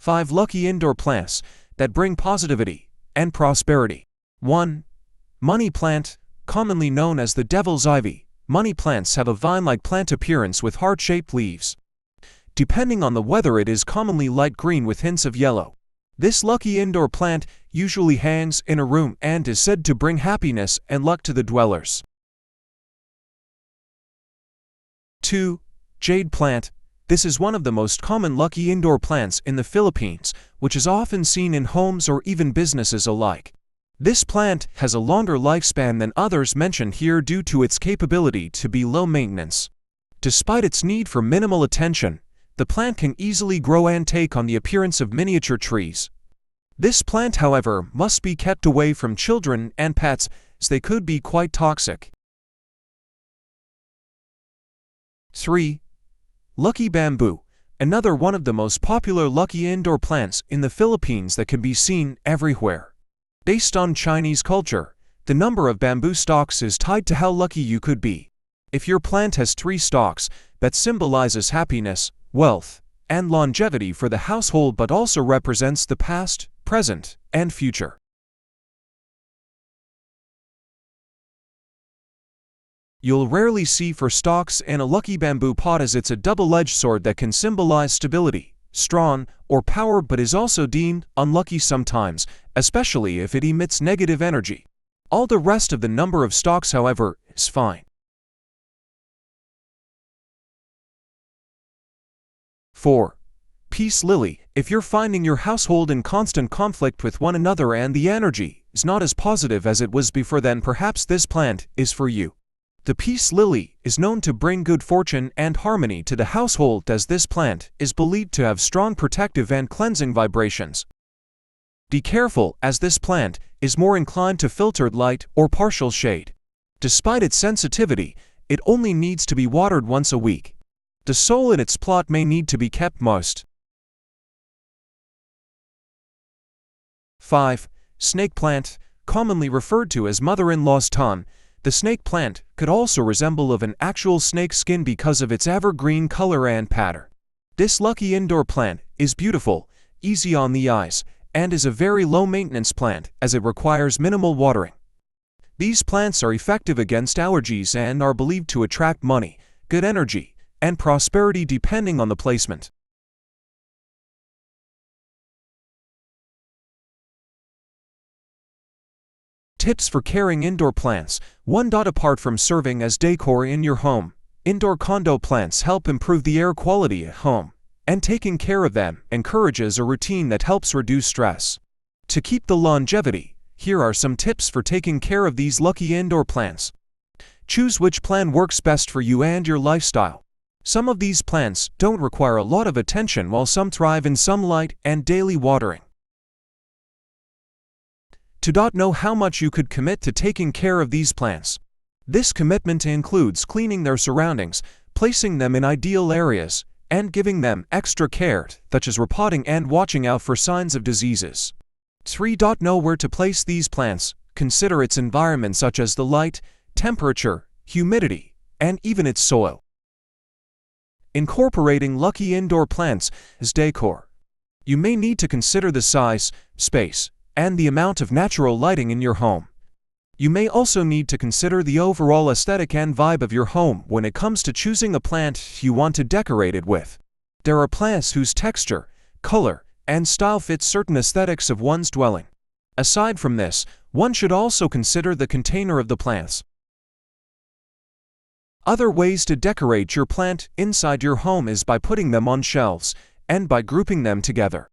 5 lucky indoor plants that bring positivity and prosperity. 1. Money plant, commonly known as the devil's ivy. Money plants have a vine-like plant appearance with heart-shaped leaves. Depending on the weather, it is commonly light green with hints of yellow. This lucky indoor plant usually hangs in a room and is said to bring happiness and luck to the dwellers. 2. Jade plant. This is one of the most common lucky indoor plants in the Philippines, which is often seen in homes or even businesses alike. This plant has a longer lifespan than others mentioned here due to its capability to be low maintenance. Despite its need for minimal attention, the plant can easily grow and take on the appearance of miniature trees. This plant, however, must be kept away from children and pets, as they could be quite toxic. 3. Lucky bamboo. Another one of the most popular lucky indoor plants in the Philippines that can be seen everywhere. Based on Chinese culture, the number of bamboo stalks is tied to how lucky you could be. If your plant has 3 stalks, that symbolizes happiness, wealth, and longevity for the household, but also represents the past, present, and future. You'll rarely see 4 stalks in a lucky bamboo pot, as it's a double-edged sword that can symbolize stability, strong, or power, but is also deemed unlucky sometimes, especially if it emits negative energy. All the rest of the number of stalks, however, is fine. 4. Peace lily. If you're finding your household in constant conflict with one another and the energy is not as positive as it was before, then perhaps this plant is for you. The peace lily is known to bring good fortune and harmony to the household, as this plant is believed to have strong protective and cleansing vibrations. Be careful, as this plant is more inclined to filtered light or partial shade. Despite its sensitivity, it only needs to be watered once a week. The soil in its plot may need to be kept moist. 5. Snake plant, commonly referred to as mother-in-law's tongue. The snake plant could also resemble of an actual snake skin because of its evergreen color and pattern. This lucky indoor plant is beautiful, easy on the eyes, and is a very low-maintenance plant, as it requires minimal watering. These plants are effective against allergies and are believed to attract money, good energy, and prosperity depending on the placement. Tips for caring indoor plants. 1. Apart from serving as decor in your home, indoor condo plants help improve the air quality at home, and taking care of them encourages a routine that helps reduce stress. To keep the longevity, here are some tips for taking care of these lucky indoor plants. Choose which plan works best for you and your lifestyle. Some of these plants don't require a lot of attention, while some thrive in sunlight and daily watering. To know how much you could commit to taking care of these plants. This commitment includes cleaning their surroundings, placing them in ideal areas, and giving them extra care, such as repotting and watching out for signs of diseases. 3. Know where to place these plants. Consider its environment, such as the light, temperature, humidity, and even its soil. Incorporating lucky indoor plants as decor. You may need to consider the size, space, and the amount of natural lighting in your home. You may also need to consider the overall aesthetic and vibe of your home when it comes to choosing a plant you want to decorate it with. There are plants whose texture, color, and style fit certain aesthetics of one's dwelling. Aside from this, one should also consider the container of the plants. Other ways to decorate your plant inside your home is by putting them on shelves and by grouping them together.